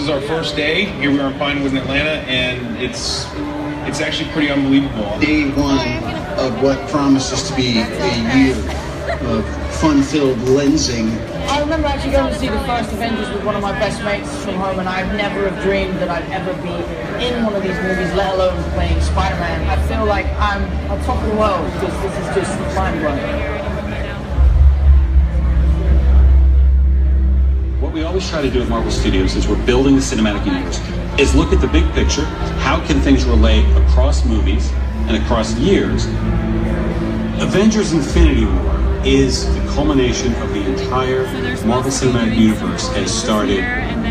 is our first day. Here we are in Pinewood in Atlanta, and it's actually pretty unbelievable. Day one of what promises to be a year of fun-filled lensing. I remember actually going to see the first Avengers with one of my best mates from home, and I'd never have dreamed that I'd ever be in one of these movies, let alone playing Spider-Man. I feel like I'm on top of the world because this is just mind-blowing. What we always try to do at Marvel Studios is we're building the cinematic universe, is look at the big picture, how can things relate across movies and across years. Avengers Infinity War is the culmination of the entire Marvel Cinematic Universe as started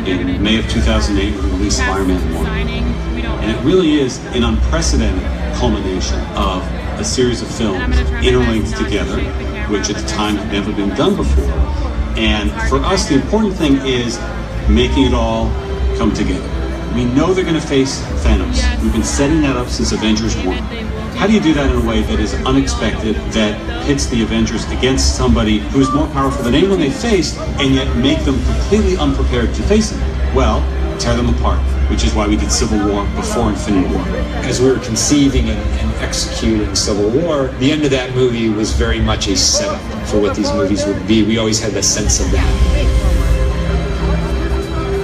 in May of 2008 with the release of Iron Man 1. And it really is an unprecedented culmination of a series of films interlinked together, which at the time had never been done before. And for us, the important thing is making it all come together. We know they're going to face Thanos. We've been setting that up since Avengers 1. How do you do that in a way that is unexpected, that pits the Avengers against somebody who's more powerful than anyone they faced, and yet make them completely unprepared to face him? Well, tear them apart, which is why we did Civil War before Infinity War. As we were conceiving and executing Civil War, the end of that movie was very much a setup for what these movies would be. We always had the sense of that.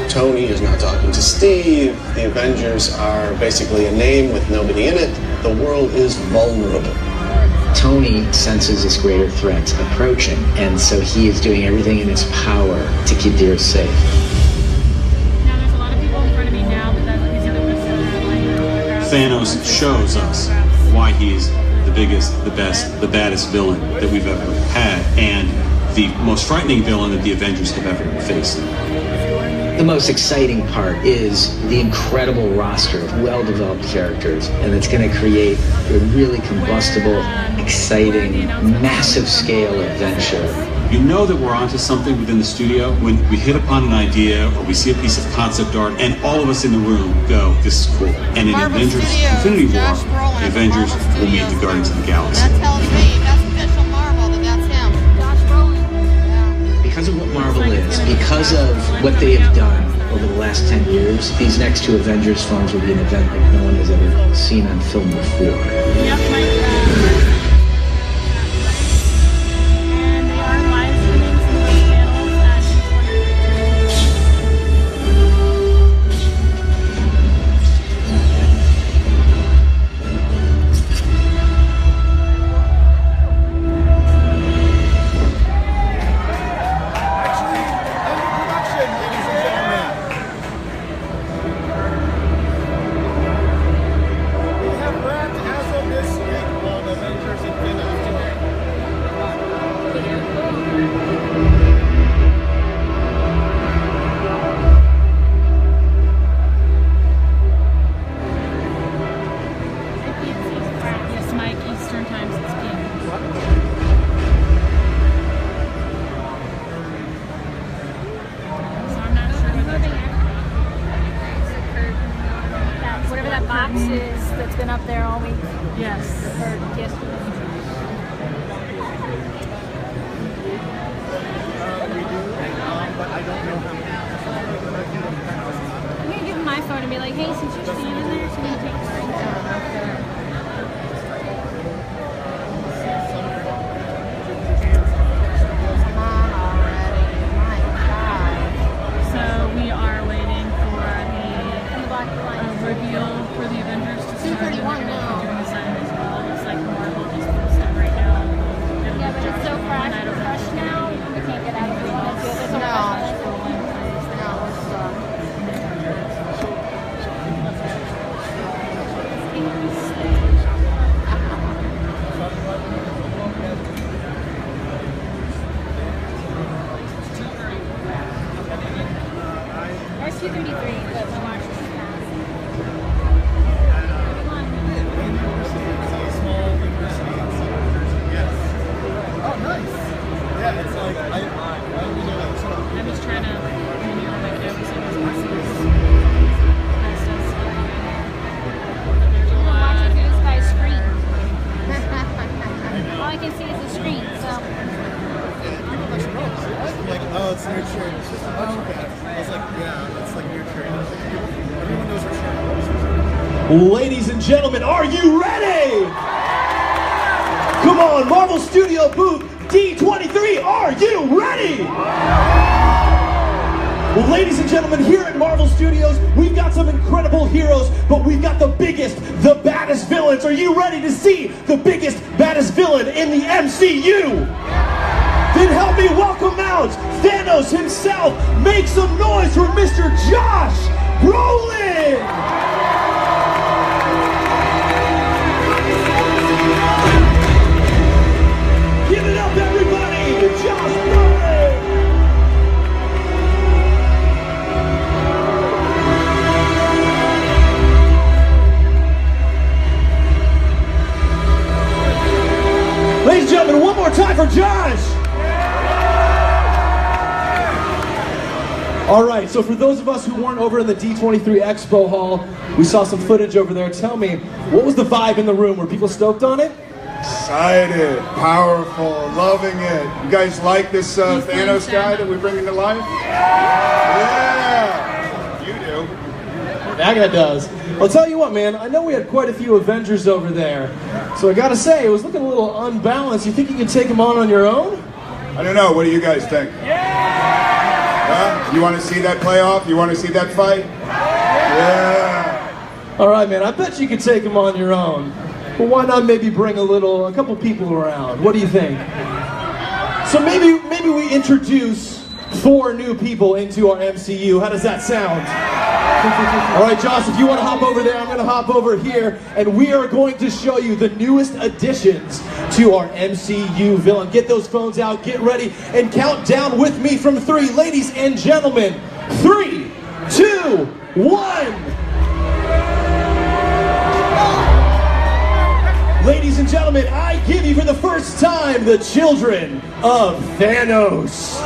Tony is not talking to Steve. The Avengers are basically a name with nobody in it. The world is vulnerable. Tony senses this greater threat approaching, and so he is doing everything in his power to keep the Earth safe. Now there's a lot of people in front of me now, but these are the ones that are Thanos shows us why he's the biggest, the best, the baddest villain that we've ever had, and the most frightening villain that the Avengers have ever faced. The most exciting part is the incredible roster of well-developed characters, and it's going to create a really combustible, exciting, massive-scale adventure. You know that we're onto something within the studio when we hit upon an idea or we see a piece of concept art and all of us in the room go, this is cool. And in Avengers Infinity War, the Avengers will meet the Guardians of the Galaxy. That tells me, that's official Marvel, that that's him. Josh Brolin. Yeah. Because of what Marvel is, because of what they have done over the last 10 years, these next two Avengers films will be an event like no one has ever seen on film before. That's been up there all week. Yes. Yes. But I don't know how many. I'm gonna give him my phone and be like, hey, since you're standing there, can you take a screenshot? So we are waiting for the reveal for the Avengers to start. 2:31 now. Doing the sign as well. It's like Marvel just posted right now. Yeah, but it's so fresh now. We can't get out of it. Or 2:33, but we watched this past. Oh, nice. Yeah, it's like I was trying to video like every single possible. I'm watching through this guy's screen. All I can see is the screen, so. Like, oh, it's shirt. It's just a bunch of that. I was like, yeah, it's like your shirt. Everyone knows our shirt. Ladies and gentlemen, are you ready? Come on, Marvel Studio booth D23, are you ready? Well, ladies and gentlemen, here at Marvel Studios, we've got some incredible heroes, but we've got the biggest, the baddest villains. Are you ready to see the biggest, baddest villain in the MCU? Then help me welcome out Thanos himself. Make some noise for Mr. Josh Brolin! Give it up, everybody! Josh Brolin! Ladies and gentlemen, one more time for Josh! All right, so for those of us who weren't over in the D23 Expo Hall, we saw some footage over there. Tell me, what was the vibe in the room? Were people stoked on it? Excited, powerful, loving it. You guys like this Thanos guy that we're bringing to life? Yeah, you do. That guy does. I'll tell you what, man, I know we had quite a few Avengers over there, so I gotta say, it was looking a little unbalanced. You think you can take them on your own? I don't know, what do you guys think? You want to see that playoff? You want to see that fight? Yeah. All right, man, I bet you could take them on your own. But why not maybe bring a couple people around? What do you think? So maybe we introduce 4 new people into our MCU. How does that sound? All right, Josh, if you want to hop over there, I'm going to hop over here, and we are going to show you the newest additions to our MCU villain. Get those phones out, get ready, and count down with me from 3. Ladies and gentlemen, 3, 2, 1. Ladies and gentlemen, I give you for the first time the Children of Thanos.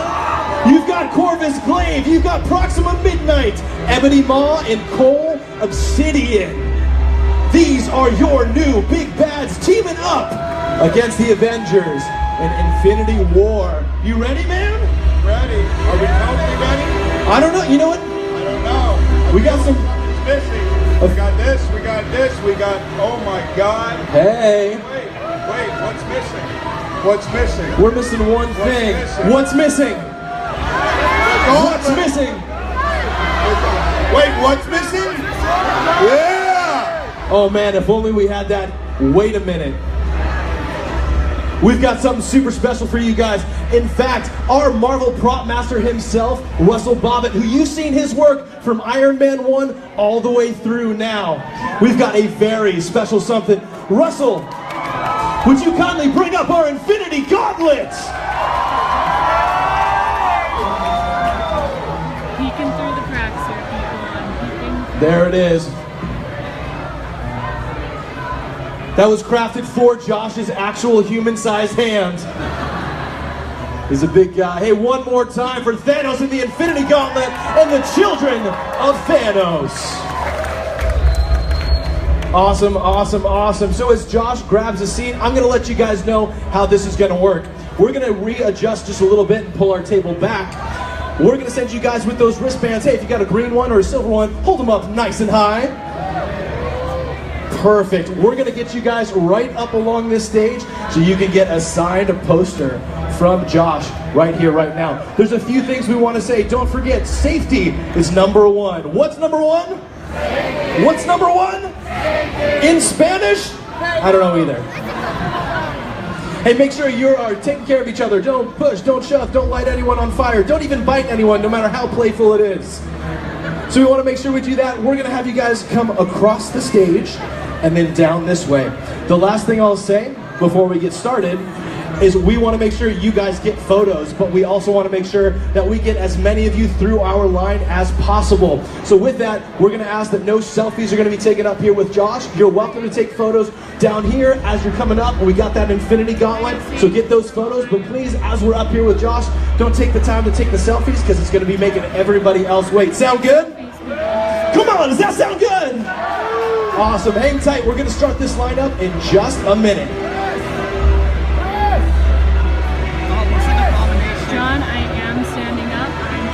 You've got Corvus Glaive, you've got Proxima Midnight, Ebony Maw, and Cole Obsidian. These are your new big bads teaming up against the Avengers in Infinity War. You ready, man? Ready. Are we totally ready? I don't know, you know what? I don't know. We got some... Missing. We got this, we got this, we got... Oh my God. Hey. Wait, what's missing? What's missing? We're missing one thing. What's missing? What's missing? Wait, what's missing? Yeah! Oh man, if only we had that. Wait a minute. We've got something super special for you guys. In fact, our Marvel prop master himself, Russell Bobbitt, who you've seen his work from Iron Man 1 all the way through now. We've got a very special something. Russell, would you kindly bring up our Infinity Gauntlets? Peeking through the cracks here, people. I'm peeking. There it is. That was crafted for Josh's actual human-sized hand. He's a big guy. Hey, one more time for Thanos and the Infinity Gauntlet and the Children of Thanos. Awesome, awesome, awesome. So as Josh grabs a seat, I'm gonna let you guys know how this is gonna work. We're gonna readjust just a little bit and pull our table back. We're gonna send you guys with those wristbands. Hey, if you got a green one or a silver one, hold them up nice and high. Perfect. We're gonna get you guys right up along this stage so you can get a signed poster from Josh right here, right now. There's a few things we want to say. Don't forget, safety is number 1. What's number 1? What's number 1? In Spanish? I don't know either. Hey, make sure you are taking care of each other. Don't push, don't shove, don't light anyone on fire. Don't even bite anyone, no matter how playful it is. So we want to make sure we do that. We're going to have you guys come across the stage and then down this way. The last thing I'll say before we get started is we want to make sure you guys get photos, but we also want to make sure that we get as many of you through our line as possible. So with that, we're going to ask that no selfies are going to be taken up here with Josh. You're welcome to take photos down here as you're coming up. We got that Infinity Gauntlet, so get those photos, but please, as we're up here with Josh, don't take the time to take the selfies because it's going to be making everybody else wait. Sound good? Come on, does that sound good? Awesome, hang tight. We're going to start this lineup in just a minute. John, I am standing up. I'm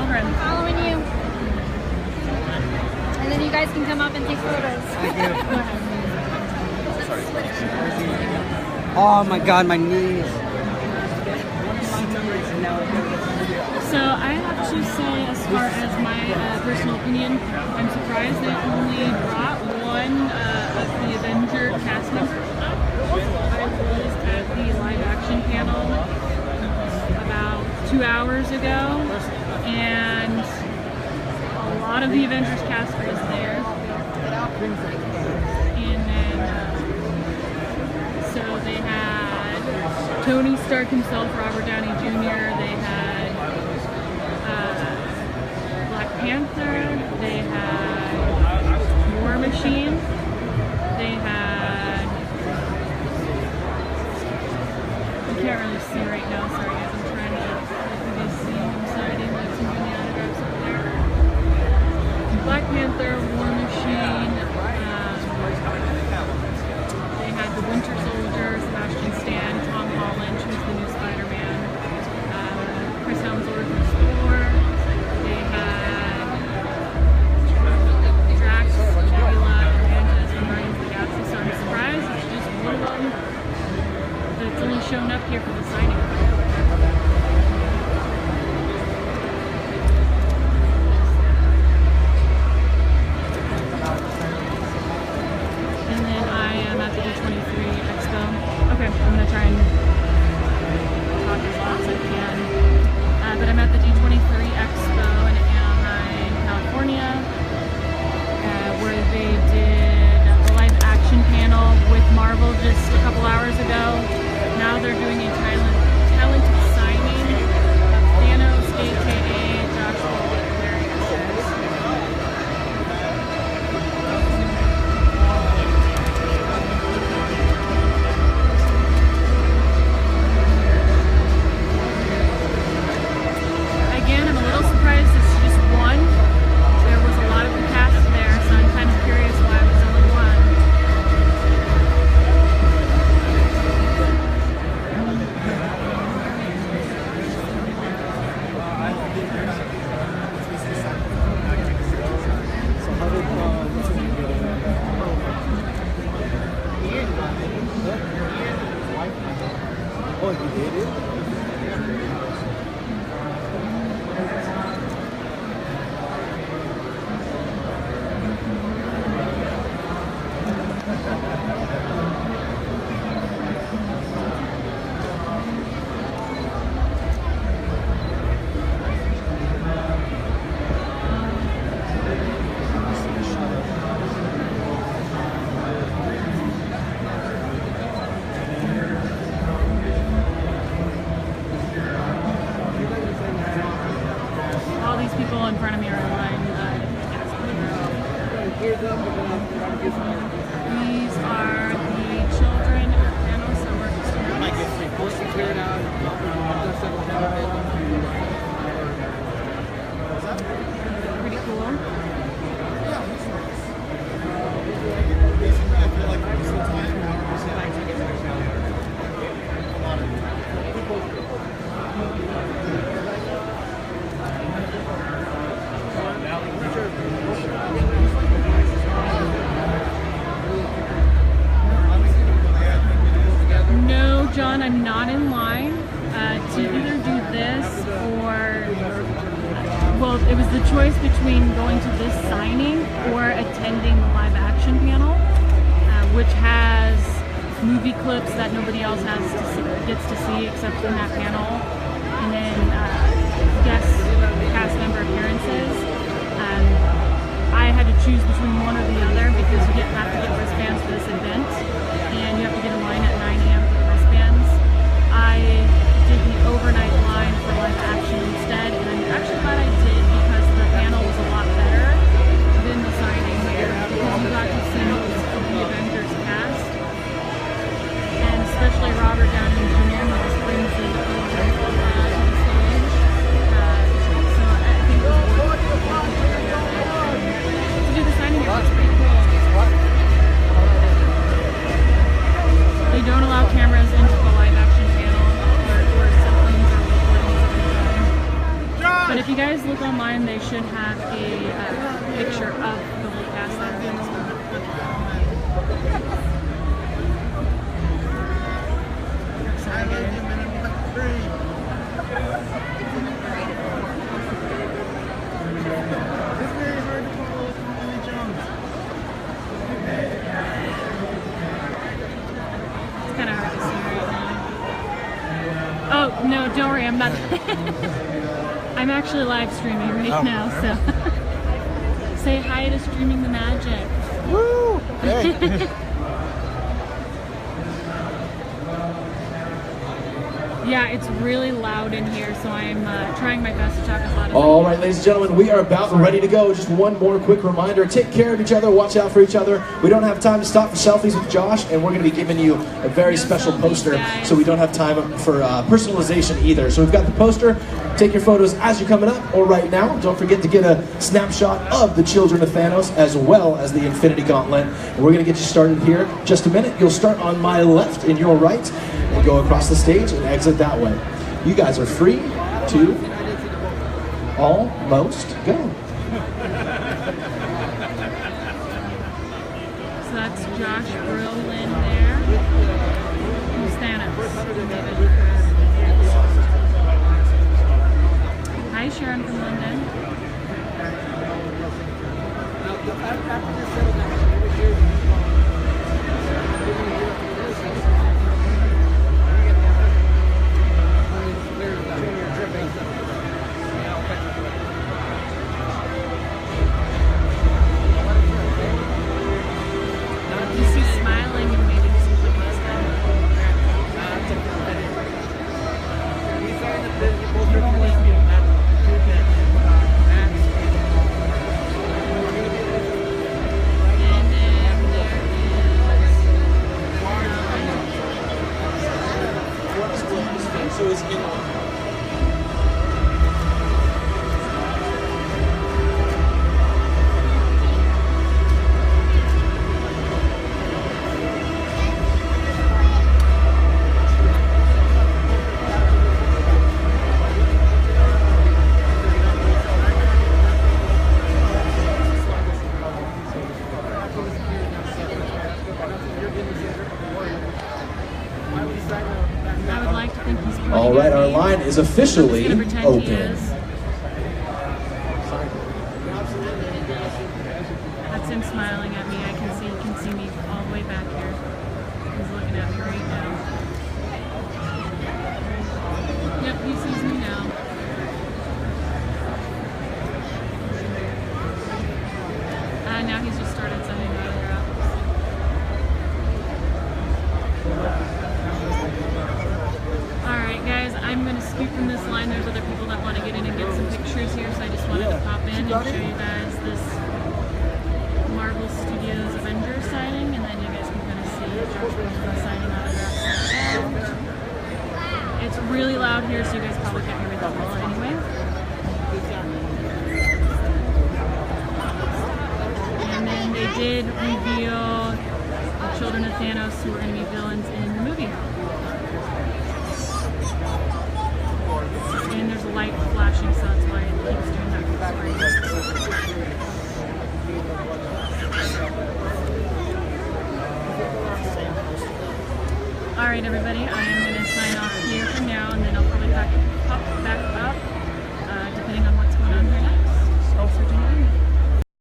children. Following you. And then you guys can come up and take photos. Oh my God, my knees. So I have to say, as far as my personal opinion, I'm surprised they only brought one of the Avenger cast members up. I was at the live action panel about 2 hours ago, and a lot of the Avengers cast was there. And then, so they had Tony Stark himself, Robert Downey Jr., they had Black Panther, they had War Machine, they had, I can't really see right now, sorry guys, I'm trying to see him signing like some of the autographs up there. Black Panther, War Machine, they had the Winter Soldier, Sebastian Stan, Tom Holland, who's the new Spider-Man, Chris Hemsworth from Thor, they had Drax, Nebula, and Mantis from Guardians of the Galaxy, so I'm surprised it's just one of them that's only shown up here for the signing. And then I am at the D23 Expo. Okay, I'm going to try and talk as loud as I can. But I'm at the D23 Expo in Anaheim, California, where they did the live action panel with Marvel just a couple hours ago. Now they're doing a talented signing of Thanos, aka Josh Brolin. There he is. Again, I'm a little surprised it's just one. There was a lot of the cast there, so I'm kind of curious why it was only one. Oh, you did it? All these people in front of me are in line. These are the Children of Thanos summer pretty cool. No, John, I'm not in line to either do this or, well, it was the choice between going to this signing or attending the live action panel, which has movie clips that nobody else gets to see except in that panel, and then guest cast member appearances. I had to choose between one or the other because you have to get wristbands for this event, and you have to get in line at 9 a.m. for the wristbands. I did the overnight line for live action instead, and I'm actually glad I did because the panel was a lot better than the signing here, because you got to see most of the Avengers cast, and especially Robert Downey Jr., who just brings it over to the stage. But if you guys look online, they should have a picture of the whole cast there. It's kind of hard to see right now. Oh, no, don't worry, I'm not. I'm actually live streaming right now, so. Say hi to Streaming the Magic. Woo! Hey. Yeah, it's really loud in here, so I'm trying my best to talk as loud as All right, ladies and gentlemen, we are about ready to go. Just one more quick reminder. Take care of each other. Watch out for each other. We don't have time to stop for selfies with Josh, and we're going to be giving you a very special poster, so we don't have time for personalization either. So we've got the poster. Take your photos as you're coming up or right now. Don't forget to get a snapshot of the Children of Thanos as well as the Infinity Gauntlet. And we're going to get you started here in just a minute. You'll start on my left and your right and go across the stage and exit that way. You guys are free to almost go. So that's Josh Brolin there. Who's Thanos? Hi, Sharon from London. He's smiling and waving something last time. So it's in I would like to think he's pretty All right, our line is officially I'm just gonna pretend he open. is. That's him smiling at me. I can see, you can see me all the way back here. He's looking at me right now. Yep, he sees me now. Now he's just started sending autographs. Alright guys, I'm going to scoot from this line. There's other people that want to get in and get some pictures here, so I just wanted to pop in and show you guys this Marvel Studios Avengers signing, and then you guys can kind of see Josh Brolin signing autographs. It's really loud here, so you guys probably can't hear me that well anyway. And then they did reveal the Children of Thanos, who are going to be villains in the movie. And there's a light flashing, so that's why it keeps doing that. Alright everybody, I am going to sign off here for now, and then I'll probably pop back up